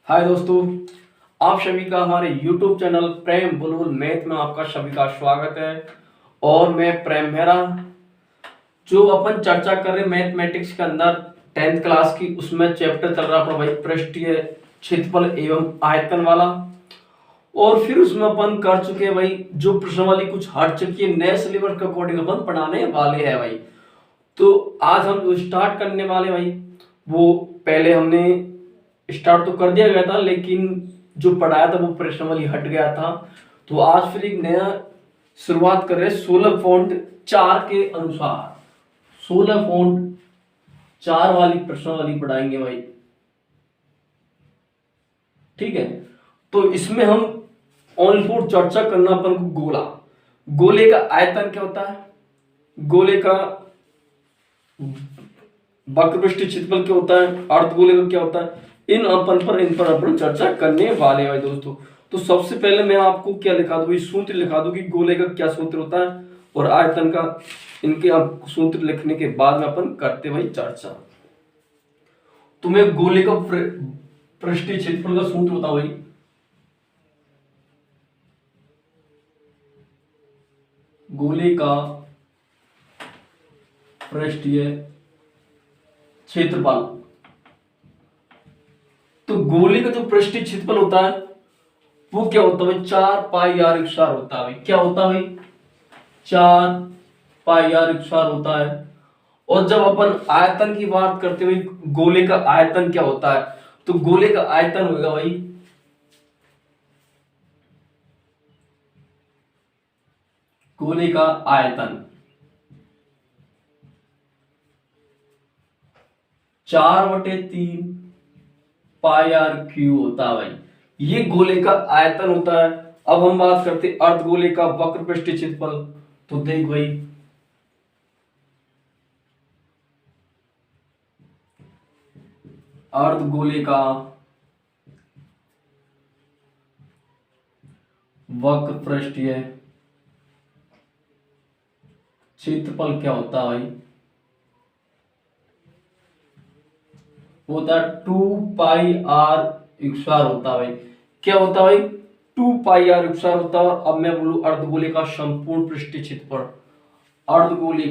हाय दोस्तों, आप सभी का हमारे YouTube चैनल प्रेम बुलबुल मैथ में आपका सभी का स्वागत है। और मैं प्रेम मेहरा, जो अपन चर्चा कर रहे मैथमेटिक्स के अंदर 10th क्लास की, उसमें चैप्टर चल रहा अपना भाई पृष्ठीय क्षेत्रफल एवं आयतन वाला। और फिर उसमें अपन कर चुके हैं भाई जो प्रश्नावली कुछ हट चुकी है, नए सिलेबस के अकॉर्डिंग अपन पढ़ाने वाले हैं भाई। तो आज हम जो स्टार्ट करने वाले भाई, वो पहले हमने स्टार्ट तो कर दिया गया था, लेकिन जो पढ़ाया था वो प्रश्नावली हट गया था। तो आज फिर एक नया शुरुआत कर रहे हैं 16.4 के अनुसार। 16.4 वाली प्रश्नावली पढ़ाएंगे भाई, ठीक है। तो इसमें हम ओनली फॉर चर्चा करना अपन को गोले का आयतन क्या होता है, गोले का वक्रपृष्ठीय क्षेत्रफल क्या होता है, अर्धगोले का क्या होता है, इन पर अपन चर्चा करने वाले हैं दोस्तों। तो सबसे पहले मैं आपको क्या लिखा दूं, सूत्र लिखा दूं कि गोले का क्या सूत्र होता है और आयतन का। इनके आप सूत्र लिखने के बाद में अपन करते भाई चर्चा। तो मैं गोले का पृष्ठीय क्षेत्रफल का सूत्र होता भाई, गोले का पृष्ठीय क्षेत्रफल। तो गोले का जो पृष्ठीय क्षेत्रफल होता है वो क्या होता है भाई, 4πr² होता है भाई। क्या होता है भाई, 4πr² होता है। और जब अपन आयतन की बात करते हुए गोले का आयतन क्या होता है, तो गोले का आयतन होगा भाई, गोले का आयतन 4/3πr³ होता है भाई। ये गोले का आयतन होता है। अब हम बात करते अर्धगोले का वक्रपृष्ठीय क्षेत्रफल। तो देख भाई, अर्धगोले का वक्रपृष्ठीय क्षेत्रफल क्या होता है भाई, होता है 2πr² होता है भाई। क्या होता है भाई, 2πr² होता है। अब मैं बोलूं अर्धगोले का संपूर्ण पृष्ठीय क्षेत्रफल, अर्धगोले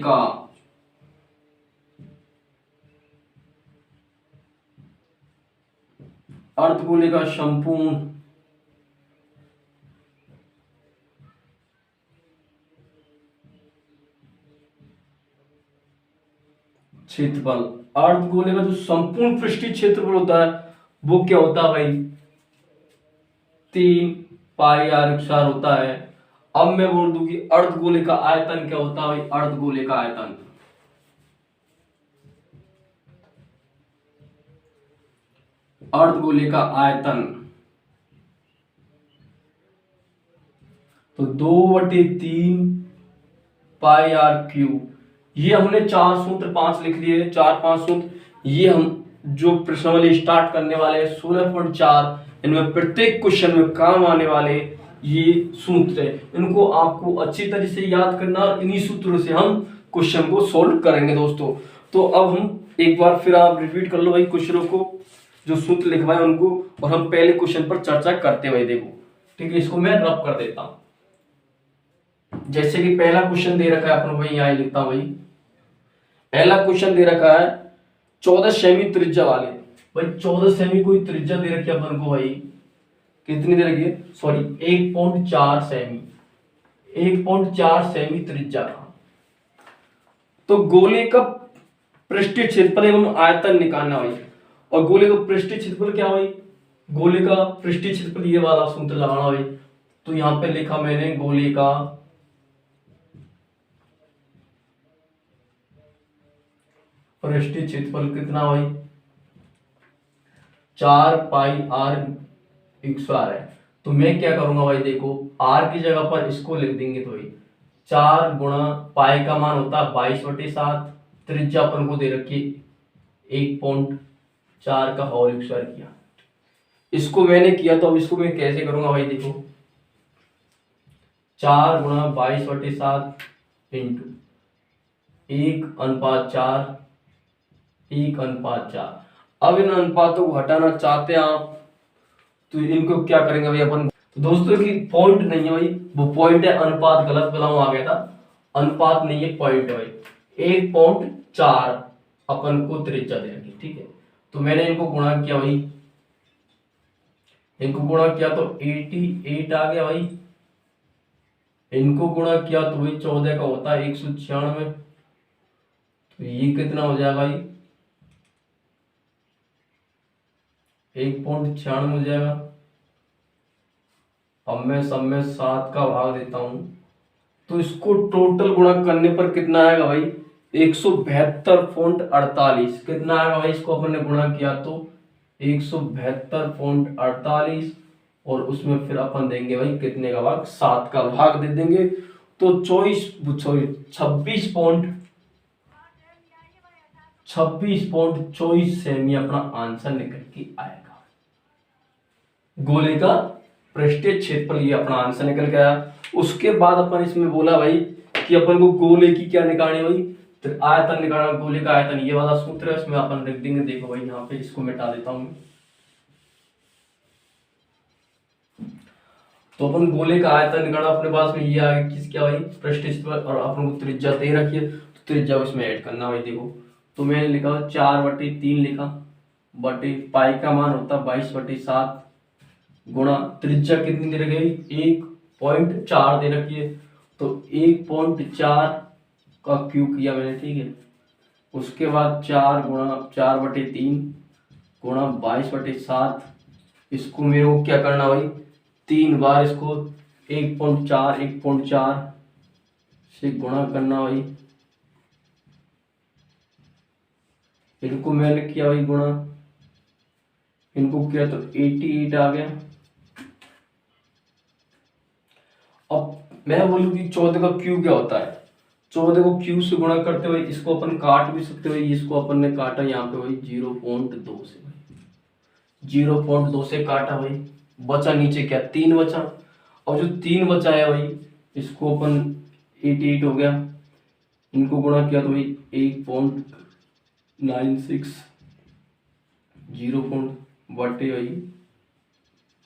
का संपूर्ण क्षेत्रफल, अर्धगोले का जो संपूर्ण पृष्ठीय क्षेत्रफल होता है वो क्या होता है भाई, 3πr² होता है। अब मैं बोल दूं कि अर्धगोले का आयतन क्या होता है भाई, अर्धगोले का आयतन, अर्धगोले का आयतन तो 2/3πr³। ये हमने 4 सूत्र 5 लिख लिए, 4-5 सूत्र। ये हम जो प्रश्नावली स्टार्ट करने वाले हैं 16.4, इनमें प्रत्येक क्वेश्चन में काम आने वाले ये सूत्र है। इनको आपको अच्छी तरह से याद करना और इन्हीं सूत्रों से हम क्वेश्चन को सोल्व करेंगे दोस्तों। तो अब हम एक बार फिर आप रिपीट कर लो भाई क्वेश्चनों को, जो सूत्र लिखवाए उनको, और हम पहले क्वेश्चन पर चर्चा करते हुए देखो, ठीक है। इसको मैं रब कर देता हूं। जैसे कि पहला क्वेश्चन दे रखा है अपन को, यहां लिखता हूं भाई। पहला क्वेश्चन दे रखा है 14 सेमी त्रिज्या वाले। भाई 14 सेमी कोई त्रिज्या दे रखी है अपन को भाई, कितनी दे रखी है, सॉरी 1.4 सेमी, 1.4 सेमी त्रिज्या का। तो गोले का पृष्ठीय क्षेत्रफल एवं आयतन निकालना भाई। और गोले का पृष्ठीय क्षेत्रफल क्या भाई, गोले का पृष्ठीय क्षेत्रफल ये वाला सूत्र लगाना भाई। तो यहां पे लिखा मैंने गोले का पृष्ठीय क्षेत्रफल कितना भाई, 4πr² है। तो मैं क्या करूंगा भाई, देखो r की जगह पर इसको लिख देंगे। तो भाई 4 गुणा पाई का मान होता है 22/7, त्रिज्या अपन को दे रखी 1.4 का होल स्क्वायर किया। इसको मैंने किया, तो अब इसको मैं कैसे करूंगा भाई, देखो 4 गुणा 22/7 इंटू 1/4, 1/4। अब इन अनुपातों को हटाना चाहते हैं आप, तो इनको क्या करेंगे भाई अपन। तो दोस्तों की पॉइंट नहीं है भाई, वो पॉइंट है अनुपात, गलत बनाऊं आ गया था, अनुपात नहीं है पॉइंट है भाई। 1.4 अपन को त्रिज्या दे रखी, ठीक है। तो मैंने इनको गुणा किया भाई, इनको गुणा किया तो 88 आ गया भाई, इनको गुणा किया तो भाई 14 का होता है 196, तो ये कितना हो जाएगा भाई 1.96 हो जाएगा। अब मैं सब में 7 का भाग देता हूं, तो इसको टोटल गुणा करने पर कितना आएगा भाई 172.48, कितना आएगा भाई, इसको अपन ने गुणा किया तो 172.48, और उसमें फिर अपन देंगे भाई कितने का भाग, 7 का भाग दे देंगे, तो 26.24 सेमी अपना आंसर निकल के आएगा। गोले का पृष्ठीय क्षेत्रफल ये अपना आंसर निकल के आया। उसके बाद अपन इसमें बोला भाई कि अपन को गोले की क्या निकालनी भाई, तो आयतन निकालना, गोले का आयतन, ये वाला सूत्र है, उसमें अपन लिख देंगे, देखो भाई यहाँ पे इसको मिटा देता हूं। तो अपन गोले का आयतन निकालना, अपने पास में ये आ गया किस क्या भाई पृष्ठीय क्षेत्रफल, और अपन को त्रिज्या दे रखी है, तो त्रिज्या उसमें ऐड करना भाई। देखो तो मैंने लिखा 4/3 लिखा, बटे पाई का मान होता 22/7 गुणा त्रिज्या कितनी दे रखी है 1.4 दे रखी है, तो 1.4 का क्यूब किया मैंने, ठीक है। उसके बाद 4 गुणा 4/3 गुणा 22/7, इसको मेरे को क्या करना भाई 3 बार इसको 1.4 से गुणा करना भाई, इनको मैंने किया भाई गुणा, इनको किया तो 88 आ गया। अब मैं बोलूं कि 14 का क्यूब क्या होता है, 14 को क्यूब से गुणा करते हुए इसको अपन काट भी सकते हुए, इसको अपन ने काटा यहाँ पे भाई 0.2 से, भाई 0.2 से काटा भाई, बचा नीचे क्या 3 बचा, और जो 3 बचा है भाई इसको अपन 88 हो गया, इनको गुणा किया तो भाई 8.96 बटे भाई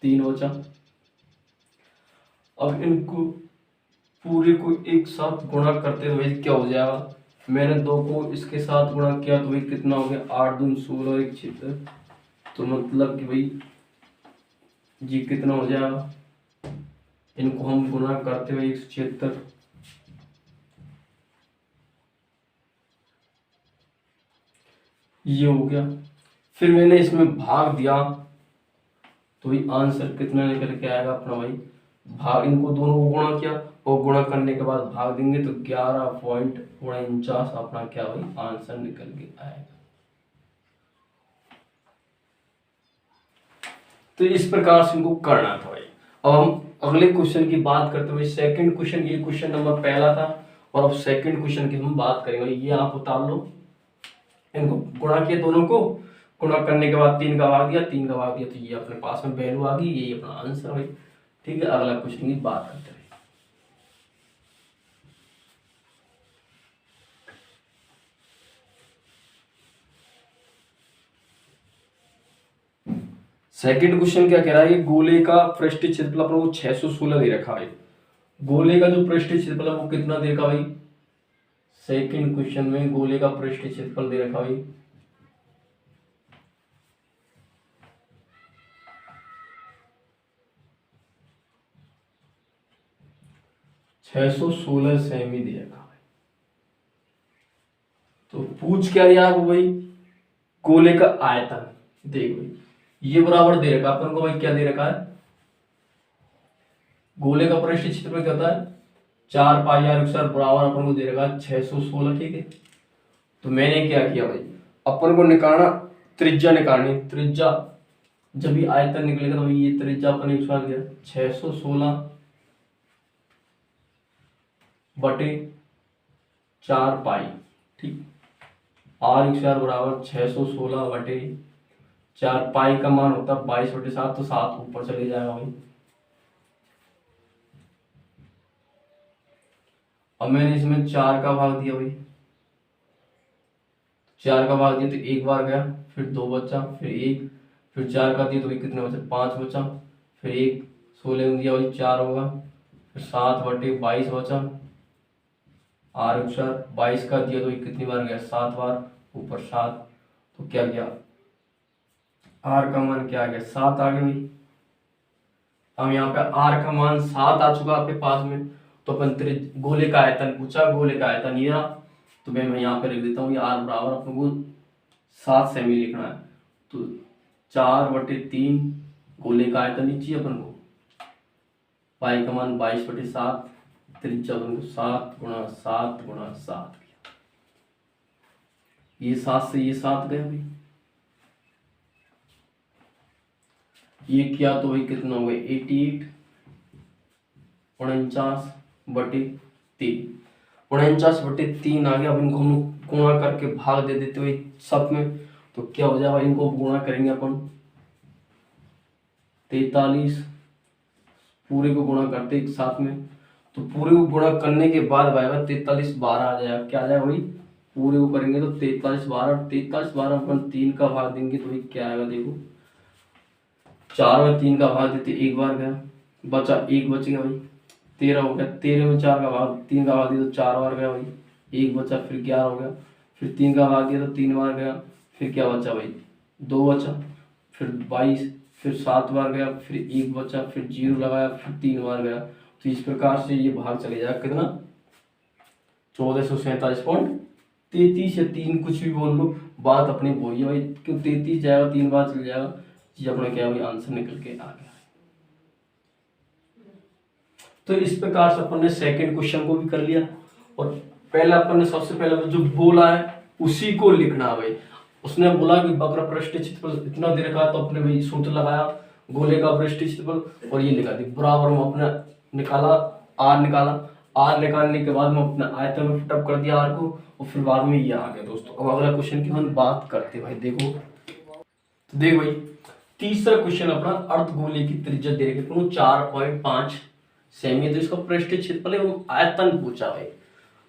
3 बचा। अब इनको पूरे को एक साथ गुणा करते हुए क्या हो जाएगा, मैंने 2 को इसके साथ गुणा किया तो भाई कितना हो गया 8 दूनी 16 एक 76, तो मतलब कि भाई जी कितना हो जाएगा, इनको हम गुणा करते हुए 176, ये हो गया। फिर मैंने इसमें भाग दिया तो भाई आंसर कितना निकल के आएगा अपना भाई, भाग इनको दोनों को गुणा किया और गुणा करने के बाद भाग देंगे तो 11.49 अपना क्या भाई आंसर निकल के आएगा। तो इस प्रकार से इनको करना था भाई। अब हम अगले क्वेश्चन की बात करते हुए, सेकंड क्वेश्चन, ये क्वेश्चन नंबर पहला था, और अब सेकंड क्वेश्चन की हम बात करेंगे। ये आप उतार लो, इनको गुणा किया, दोनों को गुणा करने के बाद 3 का भाग दिया, 3 का भाग दिया, तो ये अपने पास में वैल्यू आ गई, यही अपना आंसर भाई। ठीक है, अगला क्वेश्चन की बात करते हैं। सेकंड क्वेश्चन क्या कह रहा है, गोले का पृष्ठीय क्षेत्रफल अपन को 616 दे रखा है। गोले का जो पृष्ठीय क्षेत्रफल है वो कितना दे रखा भाई, सेकंड क्वेश्चन में गोले का पृष्ठीय क्षेत्रफल दे रखा भाई 616 सेमी दे रखा भाई। तो पूछ क्या रहा है भाई, गोले का आयतन। देख भाई ये बराबर दे रखा अपन को भाई, क्या दे रखा है, गोले का पृष्ठीय क्षेत्रफल क्या होता है 4 पाई r स्क्वायर बराबर अपन को दे रखा है 616, ठीक है। तो मैंने क्या किया भाई, अपन को निकालना त्रिज्या निकालनी, त्रिज्या जब भी आयतन निकलेगा तो भाई ये त्रिज्या अपन ने निकाल दिया 616 बटे 4 पाई, ठीक, r स्क्वायर बराबर 616 बटे 4 पाई का मान होता है 22/7, तो 7 ऊपर चले जाएगा भाई। अब मैंने इसमें 4 का भाग दिया भाई, 4 का भाग दिया तो 1 बार गया, फिर 2 बचा, फिर 1, फिर 4 का दिया तो वही कितने बचे 5 बचा, फिर 1 16 में दिया वही 4 होगा, फिर 7/22 बचा, आर अनुसार 22 का दिया तो वही कितनी बार गया 7 बार, ऊपर 7, तो क्या गया आर का मान क्या आ गया 7 आ गया भाई। अब यहाँ पे आर का मान 7 आ चुका आपके पास में, तो अपन तेरे गोले का आयतन पूछा, गोले का आयतन ये रहा, तो मैं यहाँ पे लिख देता हूँ आर बराबर अपन को 7 सेमी लिखना है, तो 4/3 गोले का आयतन नीचे अपन को, पाई का मान 22/7, त्रिज्या अपन को 7 × 7 × 7, ये 7 से ये 7 गए भाई, ये किया तो वही कितना हो गया 88, 49/3, 49/3 आ गया। अब इनको हम गुणा करके भाग दे देते हुए सब में, तो क्या हो जाएगा, इनको गुणा करेंगे अपन 43, पूरे को गुणा करते एक साथ में, तो पूरे को गुणा करने के बाद आएगा 43 12 आ जाएगा, क्या आ जाएगा भाई, पूरे को करेंगे तो 43 12 अपन 3 का भाग देंगे तो भाई क्या आएगा देखो, 4 में 3 का भाग देते 1 बार गया, बचा 1 बच गया भाई, 13 हो गया, 13 में 4 का भाग 3 का भाग दिया तो 4 बार गया भाई, 1 बचा, फिर 11 हो गया, फिर 3 का भाग दिया तो 3 बार गया, फिर क्या बचा भाई 2 बचा, फिर 22, फिर 7 बार गया, फिर 1 बचा, फिर 0 लगाया, फिर 3 बार गया, तो इस प्रकार से ये भाग चले जाएगा कितना 1447.33 या 3 कुछ भी बोल लो, बात अपनी वही है भाई, क्यों 33 जाएगा 3 बार चल जाएगा, ये अपना क्या भाई आंसर निकल के आ गया। तो इस प्रकार से अपन ने सेकंड क्वेश्चन को भी कर लिया, और पहला अपन ने सबसे पहले जो बोला है उसी को लिखना है भाई। उसने बोला कि वक्र पृष्ठ क्षेत्रफल इतना दे रखा, तो अपने भाई सूत्र लगाया गोले का पृष्ठ क्षेत्रफल और ये लिखा दी बराबर, हम अपना निकाला आर, आर निकालने के बाद में अपना आयतन में फिटअप कर दिया आर को, और फिर बाद में ये आ गया दोस्तों। अब अगला क्वेश्चन की हम बात करते भाई, देखो तो देख भाई तीसरा क्वेश्चन अपना अर्धगोले की त्रिज्या दे रखी 4.5 सेमी, तो इसका पृष्ठ क्षेत्रफल एवं आयतन पूछा भाई।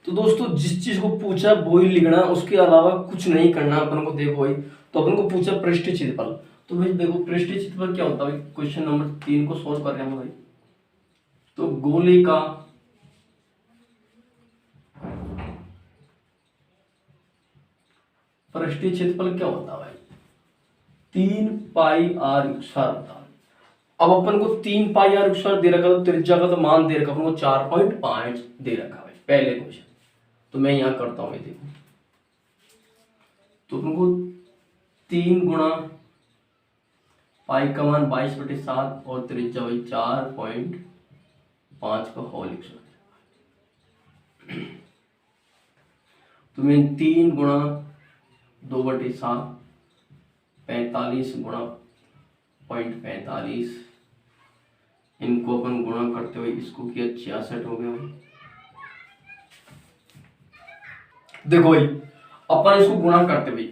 तो दोस्तों जिस चीज को पूछा वो ही लिखना, उसके अलावा कुछ नहीं करना अपन को। देखो भाई तो अपन को पूछा पृष्ठ क्षेत्रफल, तो भाई देखो पृष्ठ क्षेत्रफल क्या होता है भाई, क्वेश्चन नंबर 3 को सोल्व कर रहे हैं भाई। तो गोले का पृष्ठीय क्षेत्रफल क्या होता है भाई, 3 पाई आर स्क्वायर होता है। अब अपन को 3 पाई आर स्क्वायर दे रखा, तो त्रिज्या का तो मान दे रखा अपन को 4.5 दे रखा भाई पहले क्वेश्चन। तो मैं यहाँ करता हूँ, देखो तो अपन को 3 गुणा पाई का मान 22/7 और त्रिज्या भाई 4.5 का होल स्क्वायर, तो मैं 3 गुणा 2/7 45 गुणा 0.45, इनको अपन गुणा करते हुए इसको किया 66 हो गया। देखो भाई अपन इसको गुणा करते भाई,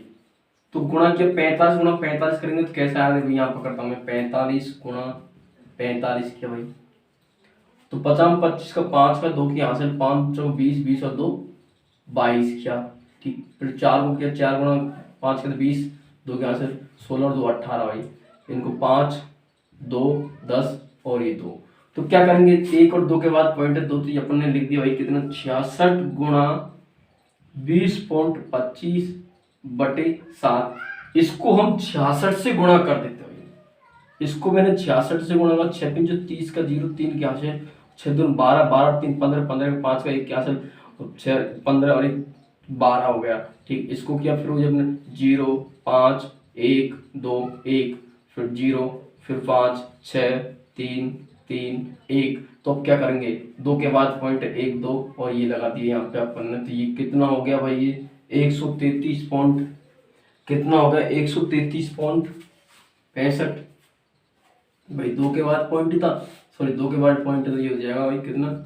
तो गुणा किया 45 गुणा 45 करेंगे तो कैसे आएगा, यहाँ पर करता हूँ मैं 45 गुणा 45 किया भाई, तो 50 25 का 5 का 2 की हासिल 5 चौ 20 20 और 2 22 किया, ठीक। फिर 4 को किया 4 गुणा 5 के 20 2 की हासिल 16 और 2 18 भाई, इनको 5 2 10 और ये 2, तो क्या करेंगे 1 और 2 के बाद पॉइंट है 2, तो अपन ने लिख दिया भाई कितना 66 गुणा 20.25/7, इसको हम 66 से गुणा कर देते हैं। इसको मैंने 66 से गुणा किया, 6 जो 30 का 0 3 क्या है 6 2 12 12 3 15 15 5 का 1 क्या है 6 15 और 1 12 हो गया, ठीक। इसको किया फिर मुझे अपने 0 5 1 2 1 फिर 0 फिर 5 6 3 3 1, तो अब क्या करेंगे 2 के बाद पॉइंट 1 2 और ये लगा दिए यहाँ पे अपन ने, तो ये कितना हो गया भाई, ये 133 पॉइंट कितना हो गया 133.65 भाई, 2 के बाद पॉइंट था, सॉरी 2 के बाद पॉइंट तो ये हो जाएगा भाई कितना,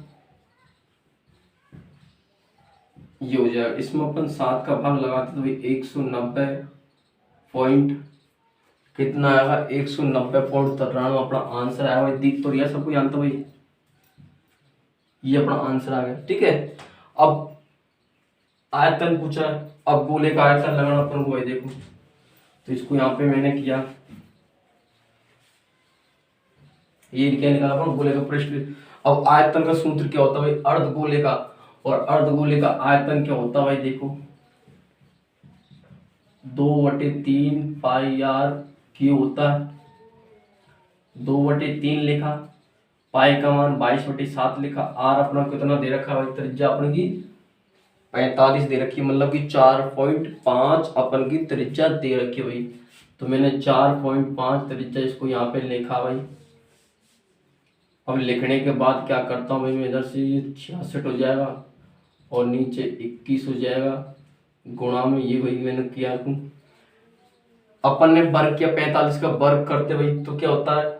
ये हो जाएगा, इसमें अपन 7 का भाग लगाते तो भाई 190 पॉइंट कितना आएगा 190.93 अपना आंसर आया भाई। दिख तो रिया सबको जानते भाई, ये अपना आंसर आ गया, ठीक है। अब आयतन पूछा है, अब गोले का आयतन लगाना अपन को भाई, देखो तो इसको यहाँ पे मैंने किया ये क्या निकाला अपन, गोले का पृष्ठ। अब आयतन का सूत्र क्या होता है भाई, अर्धगोले का, और अर्धगोले का आयतन क्या होता है भाई, देखो 2/3 पाई आर क्यू होता है। 2/3 लिखा, पाई का मान 22/7 लिखा, आर अपना कितना दे रखा है भाई, त्रिज्या अपन की 45 दे रखी, मतलब कि 4.5 अपन की त्रिज्या दे रखी भाई। तो मैंने 4.5 त्रिज्या इसको यहाँ पे लिखा भाई। अब लिखने के बाद क्या करता हूँ भाई, मैं इधर से ये 66 हो जाएगा और नीचे 21 हो जाएगा, गुणा में ये भाई मैंने किया तुम, अपन ने वर्ग किया 45 का वर्ग करते भाई तो क्या होता है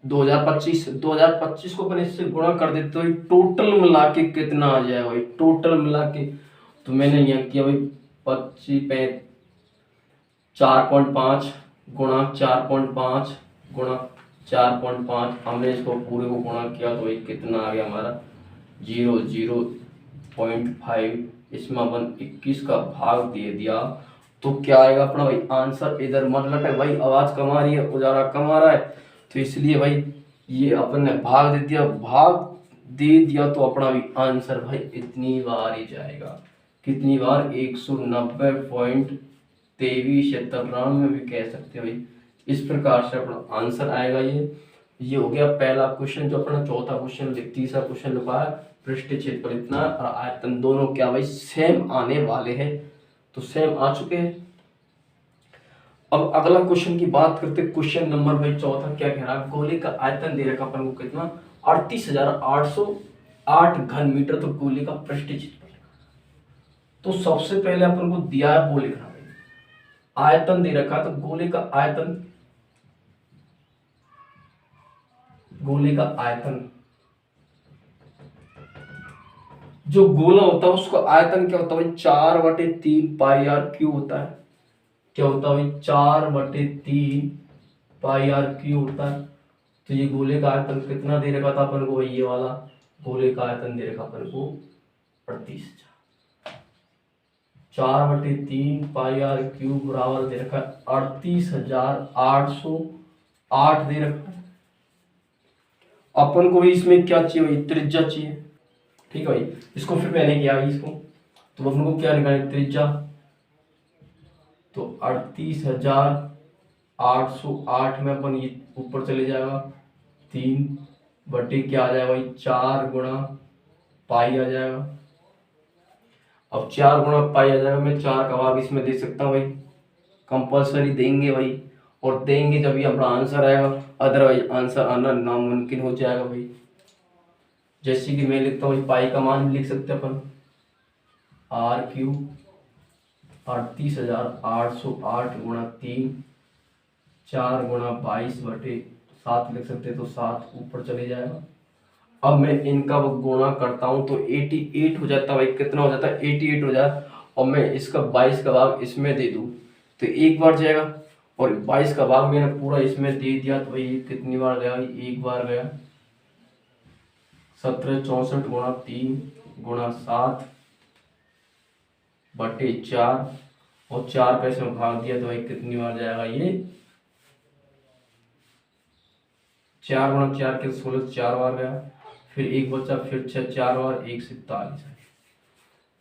2025 को अपन इससे गुणा कर देते तो टोटल मिला के कितना आ जाएगा भाई, टोटल मिला के। तो मैंने यहाँ किया भाई 4.5 गुणा 4.5 गुणा 4.5, हमने इसको पूरे को गुणा किया तो भाई कितना आ गया हमारा 0.5, इसमें अपन 21 का भाग दे दिया तो क्या आएगा अपना भाई आंसर। इधर मत लटक भाई, आवाज कम आ रही है, उजाला कम आ रहा है, तो इसलिए भाई ये अपन ने भाग दे दिया, भाग दे दिया तो अपना भी आंसर भाई इतनी बार ही जाएगा। कितनी बार, 190.23 में भी कह सकते हो भाई। इस प्रकार से अपना आंसर आएगा। ये हो गया पहला क्वेश्चन जो अपना, चौथा क्वेश्चन, तीसरा क्वेश्चन लिखा है पृष्ठ क्षेत्रफल इतना और आयतन दोनों क्या भाई सेम आने वाले हैं, तो सेम आ चुके हैं। अब अगला क्वेश्चन की बात करते, क्वेश्चन नंबर भाई चौथा क्या कह रहा है, गोले का आयतन दे रखा अपन को कितना 38,808 घन मीटर, तो गोले का पृष्ठ क्षेत्रफल। तो सबसे पहले अपन को दिया है वो लिखना भाई, आयतन दे रखा, तो गोले का आयतन, गोले का आयतन, जो गोला होता है उसका आयतन क्या होता है भाई 4/3 पाई आर क्यू होता है। क्या होता है भाई 4/3 पाई आर क्यू होता है। तो ये गोले का आयतन कितना दे रखा था अपन को भाई, ये वाला गोले का आयतन दे रखा अपन को 38,000, 4/3 पाई आर क्यू बराबर दे रखा 38,808 दे रखा है। अपन को भी इसमें क्या चाहिए भाई, त्रिज्या चाहिए, ठीक है भाई। इसको फिर मैंने किया इसको, तो अपन को क्या निकालना त्रिज्या, तो 38,808 में अपन ये ऊपर चले जाएगा 3 क्या आ जाएगा भाई 4 गुणा पाई आ जाएगा। अब 4 गुणा पाई आ जाएगा, मैं 4 का भाग इसमें दे सकता हूँ भाई, कंपल्सरी देंगे भाई, और देंगे जब ये अपना आंसर आएगा, अदरवाइज आंसर आना नामुमकिन हो जाएगा भाई। जैसे कि मैं लिखता हूँ पाई का मान लिख सकते हैं अपन आर क्यू 38,808 गुणा 3, 4 गुणा 22/7 लिख सकते, तो 7 ऊपर चले जाएगा। अब मैं इनका गुणा करता हूं तो 88 हो जाता है भाई, कितना हो जाता है 88 हो जाता है, और मैं इसका 22 का भाग इसमें दे दूं तो एक बार जाएगा, और 22 का भाग मैंने पूरा इसमें दे दिया तो भाई कितनी बार गया, एक बार गया। 1764 गुणा 3 गुणा 7/4, और 4 का इसमें भाग दिया तो भाई कितनी बार जाएगा ये 4 गुणा 4 के 16, 4 बार गया, फिर एक बचा, फिर 4 बार 1 से 43,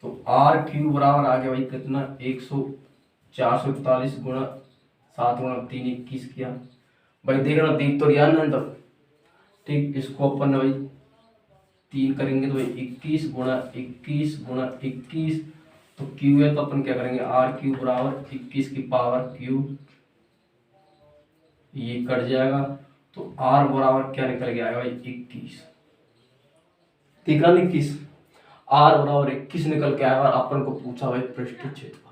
तो आर क्यू बराबर आ गया भाई कितना 441 गुणा 7 गुणा 3 21 किया भाई, देखना देख तो रिया ना तब, ठीक। इसको अपन भाई 3 करेंगे तो भाई 21 गुणा 21 गुणा 21, तो क्यू है तो अपन क्या करेंगे आर क्यू बराबर 21 की पावर क्यू, ये कट जाएगा, तो आर बराबर क्या निकल के आएगा भाई 21, ठीक है 21, आर बराबर 21 निकल के आएगा। अपन को पूछा भाई पृष्ठीय क्षेत्रफल,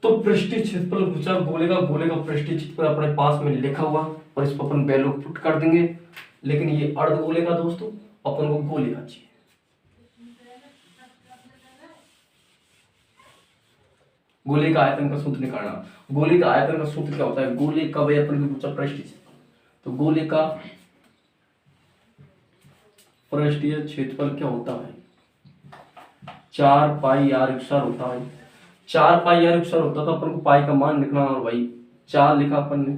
तो पृष्ठीय क्षेत्रफल पूछा गोले का पृष्ठीय क्षेत्रफल अपने पास में लिखा हुआ, और इस पर अपन वैल्यू पुट कर देंगे, लेकिन ये अर्धगोले का दोस्तों अपन को गोले का चाहिए। गोले का आयतन का सूत्र निकालना, गोले का आयतन का सूत्र क्या होता है, गोले का भाई अपन को पूछा पृष्ठीय क्षेत्रफल, तो गोले का पृष्ठीय क्षेत्रफल क्या होता है 4 पाई आर स्क्वायर होता है। 4 पाई आर स्क्वायर होता तो अपन को पाई का मान लिखना, और भाई 4 लिखा अपन ने,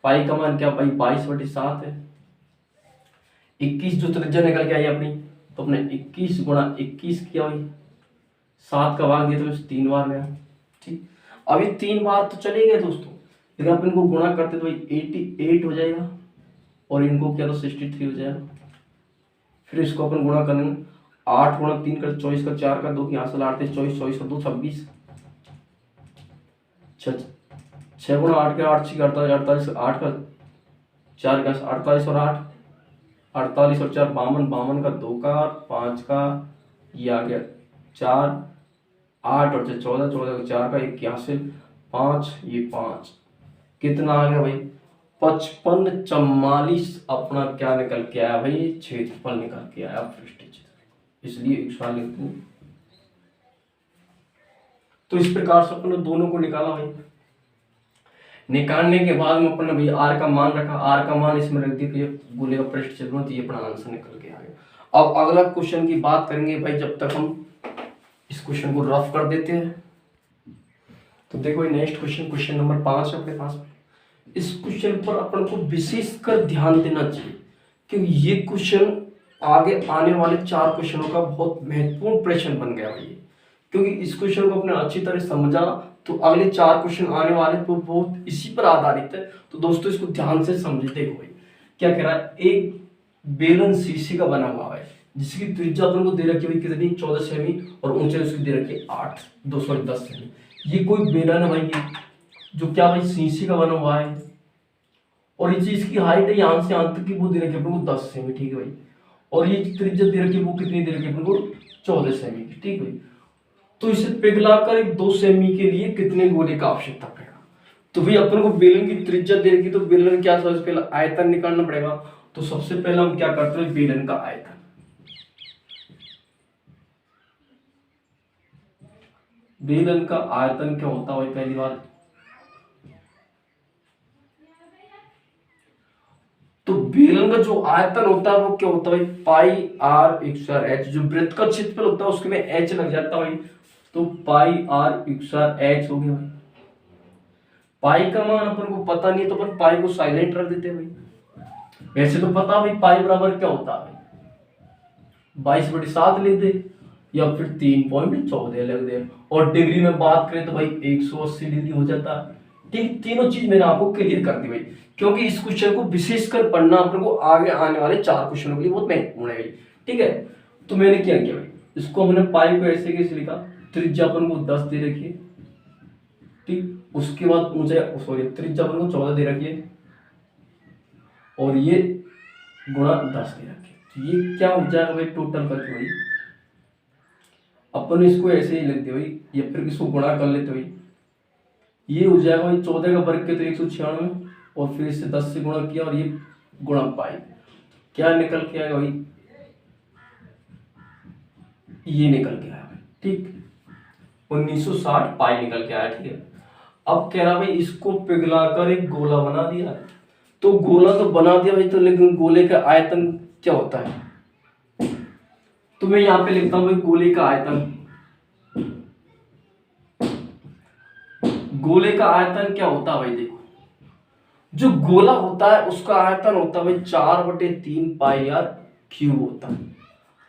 पाई का मान क्या भाई 22/7 है। 21 जो त्रिज्या निकल के आई अपनी, तो अपने 21 गुणा 21 किया भाई, 7 का भाग दिया तो 3 बार गया। ठीक, अभी 3 बार तो चले गए दोस्तों, लेकिन आप इनको गुणा करते तो भाई 88 हो जाएगा, और इनको क्या तो 63 हो जाएगा। फिर इसको अपन गुणा करेंगे, 8 गुणा 3 का 24 का 4 का 2 की यहाँ से 8 24 24 का 2 26, 6 गुणा 8 के 8 6 48 48 8 का 4 का 48 और 8 48 और 4 52 52 का 2 का 5 का ये आ गया 4 8 और 14 14 का 4 का 81 5 ये 5 कितना आ गया भाई 55 44 अपना क्या निकल के आया भाई क्षेत्रफल निकल के आया पृष्ठीय क्षेत्र, इसलिए एक सवाल लिखते हैं। तो इस प्रकार से अपने दोनों को निकाला भाई। निकालने के बाद में अपन ने भैया आर का मान रखा, आर का मान इसमें रख दिया, गोले का पृष्ठ क्षेत्रफल, तो ये अपना आंसर निकल के आ गया। अब अगला क्वेश्चन की बात करेंगे भाई, जब तक हम इस क्वेश्चन को रफ कर देते हैं। तो देखो नेक्स्ट क्वेश्चन, क्वेश्चन नंबर 5 अपने पास। इस क्वेश्चन पर अपन को विशेषकर ध्यान देना चाहिए, क्योंकि ये क्वेश्चन आगे आने वाले 4 क्वेश्चनों का बहुत महत्वपूर्ण प्रश्न बन गया भाई, क्योंकि इस क्वेश्चन को अपने अच्छी तरह समझा तो अगले 4 क्वेश्चन आने वाले तो बहुत इसी पर आधारित है। तो दोस्तों इसको ध्यान से समझे। देखो भाई क्या कह रहा है, एक बेलन शीशी का बना हुआ है जिसकी त्रिज्या अपन को दे रखी है कितनी 14 सेमी और ऊंचाई उसकी दे रखी है 10 सेमी। ये कोई बेलन है भाई जो क्या भाई शीशी का बना हुआ है, और ये चीज की हाइट है यहाँ से यहाँ तक की वो दे रखी है अपन को 10 सेमी, ठीक है भाई। और ये त्रिज्या दे रखी है वो कितनी दे रखी है अपन को 14 सेमी की, ठीक है। तो इसे पिघलाकर एक 2 सेमी के लिए कितने गोले का आवश्यकता पड़ेगा। तो भाई अपन को बेलन की त्रिज्या दे रखी, तो बेलन क्या सबसे पहले आयतन निकालना पड़ेगा। तो सबसे पहले हम क्या करते हैं, बेलन का आयतन। बेलन का आयतन क्या होता है भाई, पहली बात तो बेलन का जो आयतन होता है वो क्या होता है भाई, पाई आर इक्वल एच। जो वृत्त का क्षेत्रफल होता है उसके में एच लग जाता है भाई, तो पाई आर इक्वल एच हो गया भाई। पाई का मान अपन को पता नहीं है तो अपन पाई को साइलेंट रख देते हैं भाई। वैसे तो पता भाई पाई बराबर क्या होता है भाई 22/7 लिख दे या फिर 3.14 लिख दे। और डिग्री में बात करें तो भाई 180 डिग्री हो जाता है। ठीक, तीनों चीज मैंने आपको क्लियर कर दी भाई, क्योंकि इस क्वेश्चन को विशेषकर पढ़ना अपन को आगे आने वाले 4 क्वेश्चनों के लिए बहुत महत्वपूर्ण है भाई, ठीक है। तो मैंने क्या किया भाई, इसको हमने पाई को ऐसे कैसे लिखा, त्रिज्या अपन को 10 दे रखी है, ठीक। उसके बाद ऊंचाई सॉरी त्रिज्या अपन को 14 दे रखी है और ये गुणा 10 दे रखी है। तो ये क्या हो जाएगा भाई टोटल करके भाई, अपन इसको ऐसे ही लिखते भाई या फिर इसको गुणा कर लेते भाई। ये हो जाएगा भाई 14 का वर्ग के तो 196 और फिर इससे 10 से गुणा किया और ये गुणा पाई, क्या निकल के आएगा भाई, ये निकल के आया भाई, ठीक 1960 पाई निकल के आया, ठीक है। अब कह रहा भाई इसको पिघलाकर एक गोला बना दिया, तो गोला तो बना दिया भाई, तो लेकिन गोले का आयतन क्या होता है, तो मैं यहां पे लिखता हूं भाई गोले का आयतन। गोले का आयतन क्या होता है भाई, देखो जो गोला होता है उसका आयतन होता है भाई 4/3 पाई आर क्यूब होता है।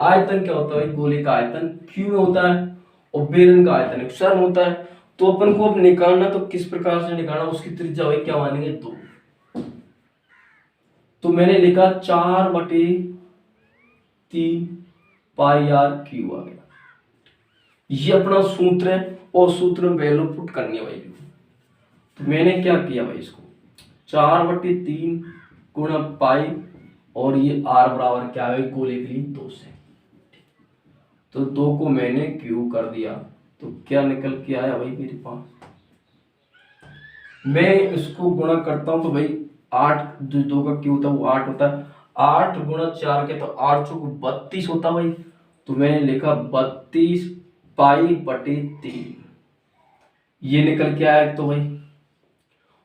आयतन क्या होता है भाई, गोले का आयतन क्यूब में होता है और बेलन का आयतन एक्स होता है। तो अपन को अब निकालना, तो किस प्रकार से निकालना, उसकी त्रिज्या भाई क्या मानेंगे 2। तो मैंने लिखा 4/3 पाई आर क्यूब आ गया। ये अपना सूत्र है और सूत्र में वैल्यू पुट करनी है भाई। तो मैंने क्या किया भाई, इसको 4/3 गुणा पाई और ये आर बराबर क्या है गोले के लिए 2 से, तो 2 को मैंने क्यू कर दिया। तो क्या निकल के आया भाई मेरे पास, मैं इसको गुणा करता हूं तो भाई 8 जो 2 का क्यू होता है वो 8 होता है, 8 गुणा 4 के तो 8 चौक 32 होता भाई। तो मैंने लिखा 32 पाई/3 ये निकल के आया तो भाई,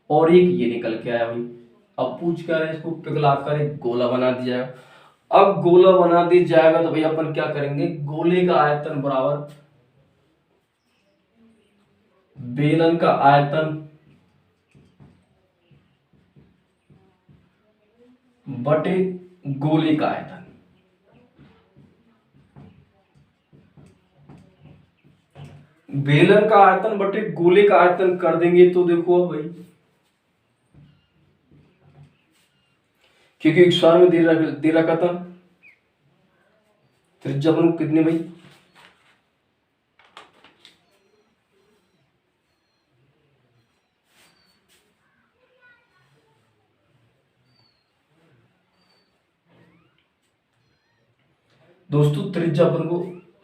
और एक ये निकल के आया भाई। अब पूछ क्या है, इसको पिघलाकर एक गोला बना दिया जाएगा। अब गोला बना दिया जाएगा तो भाई अपन क्या करेंगे, गोले का आयतन बराबर बेलन का आयतन बटे गोले का आयतन। बेलन का आयतन बटे गोले का आयतन कर देंगे तो देखो भाई, क्योंकि एक सवाल में दे रखा था त्रिज्या अपन को कितने भाई, दोस्तों त्रिज्या अपन को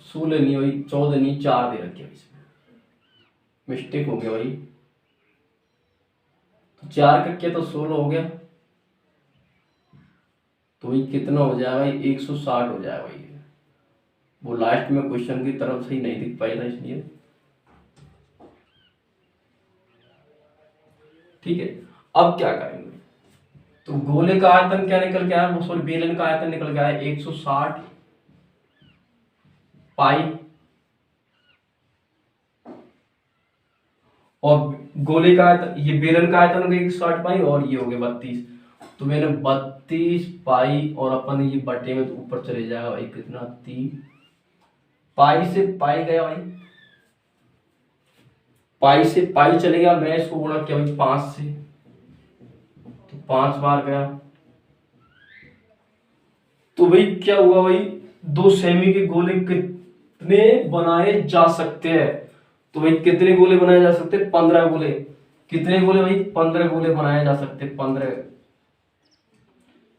16 नहीं भाई, 14 नहीं, 4 दे रखे भाई, मिस्टेक हो गया भाई। तो 4 का क्या, तो 16 हो गया, तो भाई कितना हो जाएगा भाई, 160 हो जाएगा भाई। वो लास्ट में क्वेश्चन की तरफ से ही नहीं दिख पाया था इसलिए, ठीक है। अब क्या करेंगे, तो गोले का आयतन क्या निकल के आया, सॉरी बेलन का आयतन निकल के आया 160 पाई, और गोले का आयतन, ये बेलन का आयतन हो गया 160 पाई, और ये हो गया 32। तो मैंने 32 पाई, और अपन ये बटे में तो ऊपर चले जाएगा भाई, कितना 3 पाई से पाई गया भाई, पाई से पाई चलेगा, मैं इसको गुणा किया भाई 5 से, तो 5 बार गया। तो भाई क्या हुआ भाई, 2 सेमी के गोले कितने बनाए जा सकते हैं, तो भाई कितने गोले बनाए जा सकते हैं, 15 गोले। कितने गोले भाई, 15 गोले बनाए जा सकते हैं, 15,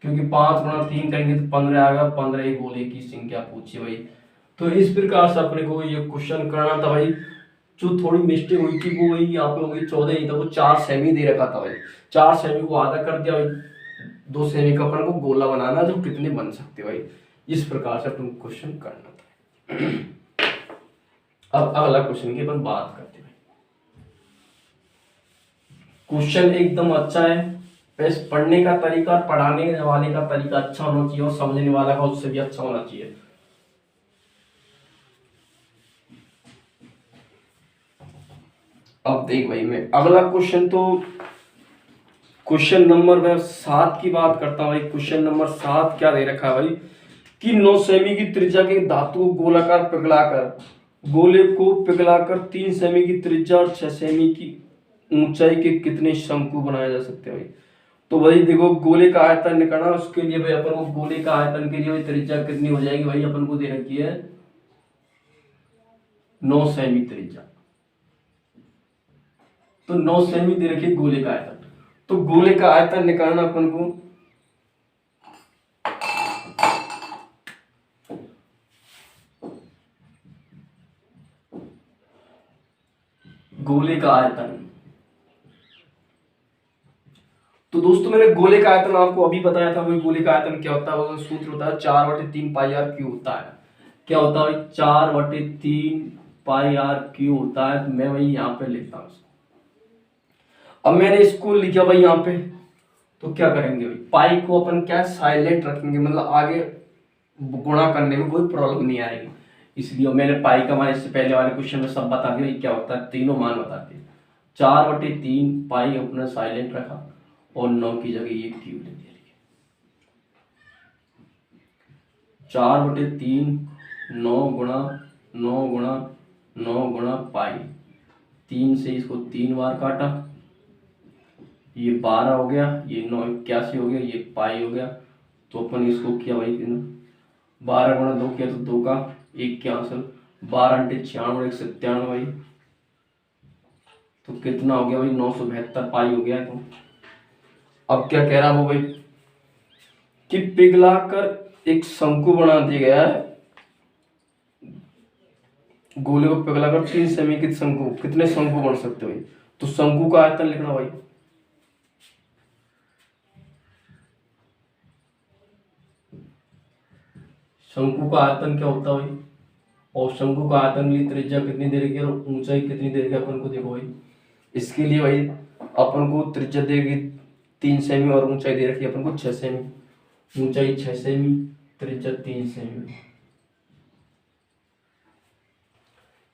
क्योंकि 5 गुणा 3 करेंगे तो 15 आएगा, 15 ही गोले की संख्या पूछी भाई। तो इस प्रकार से अपने को ये क्वेश्चन करना था भाई। जो थोड़ी मिस्टेक हुई थी वो वही यहाँ पे होगी, 14 ही था, वो 4 सेमी दे रखा था भाई, 4 सेमी को आधा कर दिया भाई, 2 सेमी का अपन को गोला बनाना, जो कितने बन सकते भाई, इस प्रकार से अपन क्वेश्चन करना था। अब अगला क्वेश्चन की अपन बात करते हैं। क्वेश्चन एकदम अच्छा है, बस पढ़ने का तरीका, पढ़ाने वाले का तरीका अच्छा होना चाहिए, और समझने वाला का उससे भी अच्छा होना चाहिए। अब देख भाई, मैं अगला क्वेश्चन, तो क्वेश्चन नंबर मैं 7 की बात करता हूँ भाई। क्वेश्चन नंबर 7 क्या दे रखा है भाई, कि 9 सेमी की त्रिज्या के धातु को गोलाकार पिघलाकर, गोले को पिघलाकर 3 सेमी की त्रिज्या और 6 सेमी की ऊंचाई के कितने शंकु बनाए जा सकते हैं भाई। तो भाई देखो, गोले का आयतन निकालना, उसके लिए भाई अपन को गोले का आयतन के लिए भाई त्रिज्या कितनी हो जाएगी भाई, अपन को दे रखी है 9 सेमी त्रिज्या, तो 9 सेमी दे रखी है गोले का आयतन। तो गोले का आयतन निकालना अपन को, गोले का आयतन, तो दोस्तों मैंने गोले का आयतन आपको अभी बताया था, वही गोले का आयतन क्या होता है, वो सूत्र होता है 4/3 पाई आर क्यू होता है। क्या होता है भाई, 4/3 पाई आर क्यू होता है। तो मैं भाई यहाँ पे लिखता हूँ, अब मैंने इसको लिखा भाई यहाँ पे, तो क्या करेंगे भाई, पाई को अपन क्या साइलेंट रखेंगे, मतलब आगे गुणा करने में कोई प्रॉब्लम नहीं आएगी, इसलिए मैंने पाई का मान इससे पहले वाले क्वेश्चन में सब बता दिया क्या होता है, तीनों मान बता दिए। 4/3 पाई अपना साइलेंट रखा, और 9 की जगह ये क्यू ले दिया। 4/3 9 गुणा 9 गुणा 9 गुणा पाई, 3 से इसको 3 बार काटा, ये 12 हो गया, ये 9 81 हो गया, ये पाई हो गया। तो अपन इसको किया भाई, 12 गुणा 2 किया तो 2 का 81, 12 × 96 और 197 भाई, तो कितना हो गया भाई 972 पाई हो गया। तो अब क्या कह रहा वो भाई, कि पिघलाकर एक शंकु बना दिया गया है, गोले को पिघलाकर 3 सेमी के शंकु, कितने शंकु बन सकते भाई, तो शंकु का आयतन लिखना भाई, शंकु का आयतन क्या होता है भाई, और शंकु का आयतन के लिए त्रिज्या कितनी दे रखी है और ऊंचाई कितनी दे रखी है अपन को देखो भाई। इसके लिए भाई अपन को त्रिज्या देगी 3 सेमी और ऊंचाई दे रखी है अपन को 6 सेमी, ऊंचाई 6 सेमी, त्रिज्या 3 सेमी,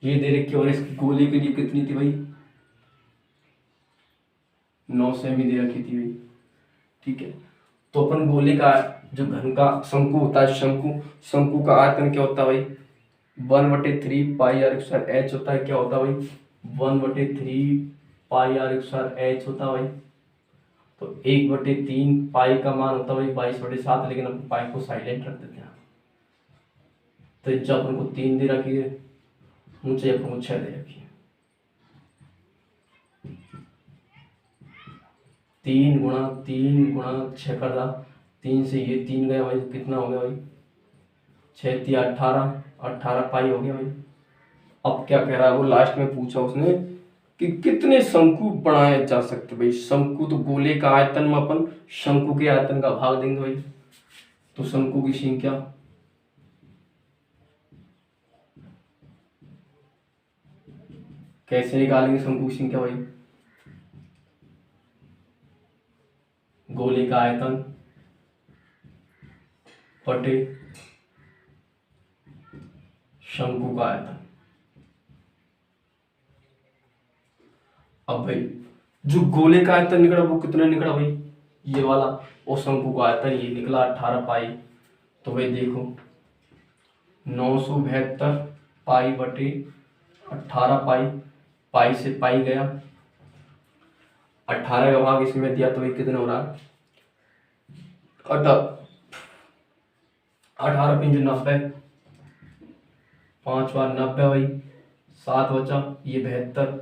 ये दे रखी है। और इसकी गोले के लिए कितनी थी भाई, 9 सेमी दे रखी थी भाई, ठीक है। तो अपन गोले का जो घन का शंकु होता है, शंकु का आयतन क्या होता है भाई, 1/3 पाई आर स्क्वायर एच होता है। क्या होता है भाई, 1/3 पाई आर स्क्वायर एच होता है भाई। तो 1/3 पाई का मान होता है भाई 22/7, लेकिन अपन पाई को साइलेंट रख देते हैं। तो त्रिज्या अपन को 3 दे रखी है, ऊंचाई अपन को 6 दे रखी है। 3 × 3 × 6 कर रहा, 3 से ये 3 गया भाई, कितना हो गया भाई, 6×3 = 18 पाई हो गया भाई। अब क्या कह रहा है वो, लास्ट में पूछा उसने कि कितने शंकु बनाए जा सकते भाई। शंकु तो गोले का आयतन में अपन शंकु के आयतन का भाग देंगे भाई। तो शंकु की संख्या कैसे निकालेंगे, शंकु की संख्या भाई, गोले का आयतन बटे शंकु का आयतन। अब भाई जो गोले का आयतन निकला वो कितना निकला भाई, ये वाला, और शंकु का आयतन ये निकला 18 पाई। तो भाई देखो 972 पाई बटे 18 पाई, पाई से पाई गया, 18 का भाग इसमें दिया तो भाई कितना हो रहा है, 18×5 = 90, 5 बार 90 भाई, 7 बचा, ये 72।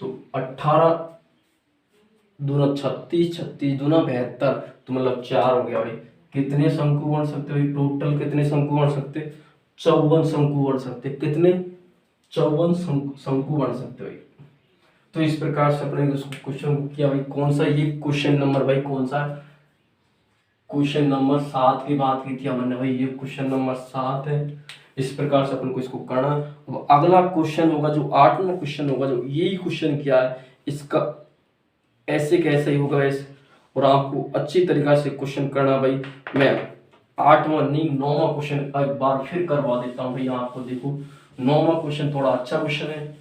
तो 18 दूना 36, 36 दूना 72, तो मतलब 4 हो गया भाई। कितने शंकु बन सकते भाई, टोटल कितने शंकु बन सकते, 54 शंकु बन सकते। कितने, 54 शंकु बन सकते भाई। तो इस प्रकार से अपने क्वेश्चन को किया भाई। कौन सा ये क्वेश्चन नंबर भाई, कौन सा, क्वेश्चन नंबर 7 की बात की थी हमने भाई, ये क्वेश्चन नंबर 7 है। इस प्रकार से अपन को इसको करना। अब अगला क्वेश्चन होगा जो 8वां क्वेश्चन होगा, जो यही क्वेश्चन किया है इसका ऐसे कैसे ही होगा वैसे, और आपको अच्छी तरीका से क्वेश्चन करना भाई। मैं 8वां नहीं 9वां क्वेश्चन एक बार फिर करवा देता हूँ भाई आपको। देखो 9वां क्वेश्चन थोड़ा अच्छा क्वेश्चन है।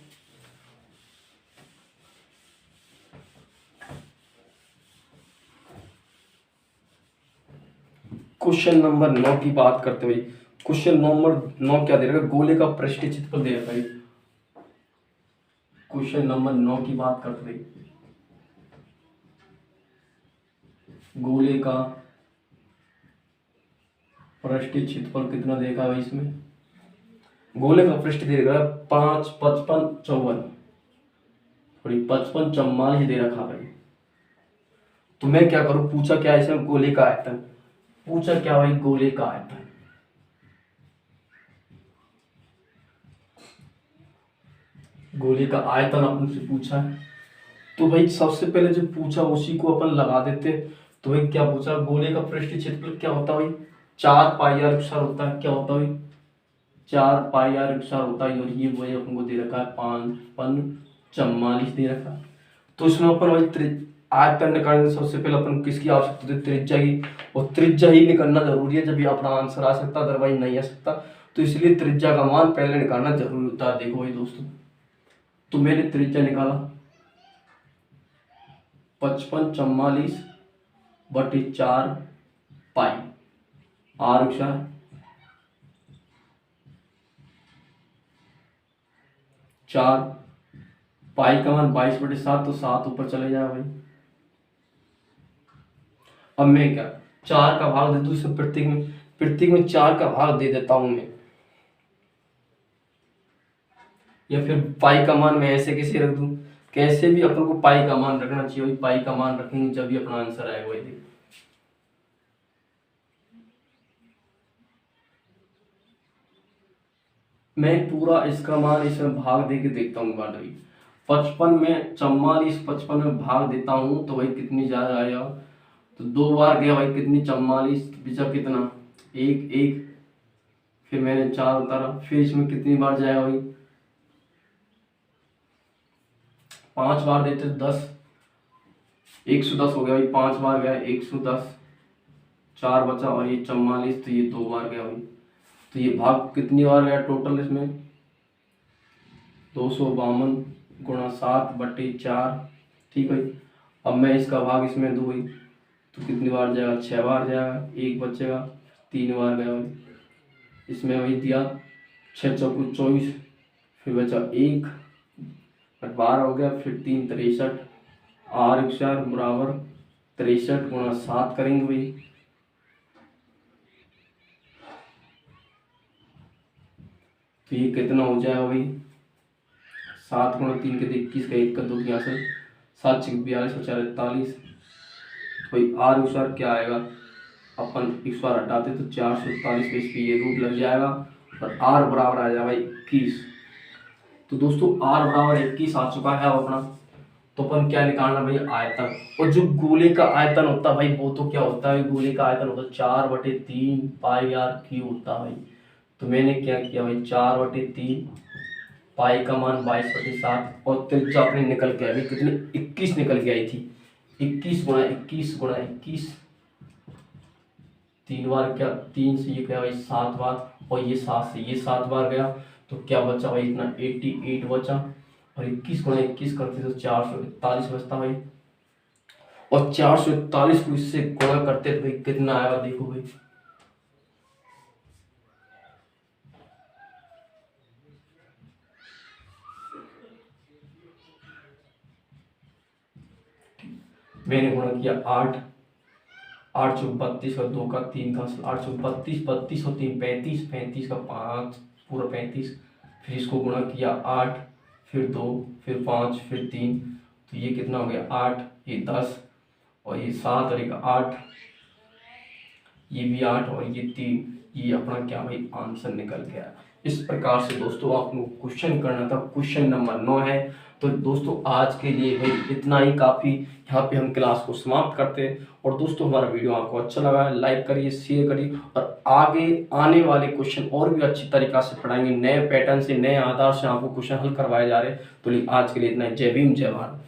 क्वेश्चन नंबर 9 की बात करते हुए, क्वेश्चन नंबर 9 क्या दे रखा है, गोले का पृष्ठीय क्षेत्रफल दे रखा है। क्वेश्चन नंबर 9 की बात करते हुए, गोले का पृष्ठीय क्षेत्रफल कितना देखा है इसमें, गोले का पृष्ठ दे रखा है 5, 55, 54, थोड़ी 55, 44 दे रखा भाई। तो मैं क्या करूं, पूछा क्या है इसमें, गोले का आयतन पूछा क्या भाई, गोले का आयतन। गोले का आयतन अपन से पूछा है, तो भाई सबसे पहले जो पूछा उसी को अपन लगा देते। तो भाई क्या पूछा, गोले का पृष्ठीय क्षेत्रफल क्या होता है भाई, 4 पाई आर स्क्वायर होता है। क्या होता है भाई, 4 पाई आर स्क्वायर होता है। और ये वही अपन को दे रखा है 5/44 दे रखा है। तो इसमें अपन भाई आयतन निकालने सबसे पहले अपन किसकी आवश्यकता होती है, त्रिज्या की। और त्रिज्या ही निकालना जरूरी है, जब भी अपना आंसर आ सकता, अदरवाइज नहीं आ सकता। तो इसलिए त्रिज्या का मान पहले निकालना जरूरी होता है। देखो भाई दोस्तों, तो मैंने त्रिज्या निकाला 55/44 पाई आर स्क्वायर, 4 पाई का मान 22/7, तो 7 ऊपर चले जाए भाई। अब मैं क्या 4 का भाग दे दूं इसमें, प्रत्येक में 4 का भाग दे देता हूं मैं, या फिर पाई का मान मैं ऐसे कैसे रख दूं, कैसे भी अपन को पाई का मान रखना चाहिए भाई। पाई का मान रखेंगे जब भी अपना आंसर आएगा भाई। देखो मैं पूरा इसका मान इसमें भाग दे के देखता हूँ भाई। 55 में 44, 55 में भाग देता हूँ तो भाई कितनी ज्यादा आएगा, तो 2 बार गया भाई, कितनी 44, बचा कितना 1 1, फिर मैंने 4 उतारा, फिर इसमें कितनी बार जाएगा भाई, 5 बार देते 10, 110 हो गया भाई। 5 बार गया 110, 4 बचा और ये 44, तो ये 2 बार गया भाई। तो ये भाग कितनी बार गया टोटल इसमें, 252 × 7/4। ठीक भाई, अब मैं इसका भाग इसमें दूँ भाई, तो कितनी बार जाएगा, 6 बार जाएगा, एक बचेगा, 3 बार गया भाई। इसमें वही दिया 6 चौको 24, फिर बचा 1 और 12 हो गया, फिर 3 63, आर 4 बराबर 63 गुणा 7 करेंगे भाई। तो ये कितना हो जाएगा भाई, 7 गुणा 3 के 21 का 1 का 2 यहाँ से 7 6 42 और 4 41। भाई आर 4 क्या आएगा, अपन 100 हटाते तो 441 पे इस पे ये रूट लग जाएगा और आर बराबर आ जाएगा भाई 21। तो दोस्तों आर बराबर 21 आ चुका है अब अपना। तो अपन क्या निकालना भाई, आयतन। और जो गोले का आयतन होता है भाई वो तो क्या होता है, गोले का आयतन होता है 4/3 पाई आर क्यू होता है भाई। तो मैंने क्या किया भाई, 4/3 पाई का मान 22/7 और त्रिज्या अपनी निकल के आई कितनी, 21 निकल के आई थी। 21 गुणा 21 गुणा 21, 3 बार क्या, 3 से ये क्या भाई 7 बार, और ये 7 से ये 7 बार गया। तो क्या बचा भाई, इतना 88 बचा। और 21 गुणा 21 करते तो 441 बचता भाई। और 441 को इससे गुणा करते तो भाई कितना आएगा, देखो भाई, मैंने गुणा किया 8 8 चौक 32 का 2 का 3 का 8 चौक 32 32 और 3 35 35 का 5 पूरा 35। फिर इसको गुणा किया 8 फिर 2 फिर 5 फिर 3, तो ये कितना हो गया 8, ये 10 और ये 7 और एक 8, ये भी 8 और ये 3। ये अपना क्या भाई आंसर निकल गया। इस प्रकार से दोस्तों आपको क्वेश्चन करना था, क्वेश्चन नंबर 9 है। तो दोस्तों आज के लिए भाई इतना ही काफ़ी, यहाँ पे हम क्लास को समाप्त करते हैं। और दोस्तों हमारा वीडियो आपको अच्छा लगा है, लाइक करिए, शेयर करिए, और आगे आने वाले क्वेश्चन और भी अच्छी तरीक़ा से पढ़ाएंगे, नए पैटर्न से, नए आधार से आपको क्वेश्चन हल करवाए जा रहे हैं। तो आज के लिए इतना ही। जय भीम जय भारत।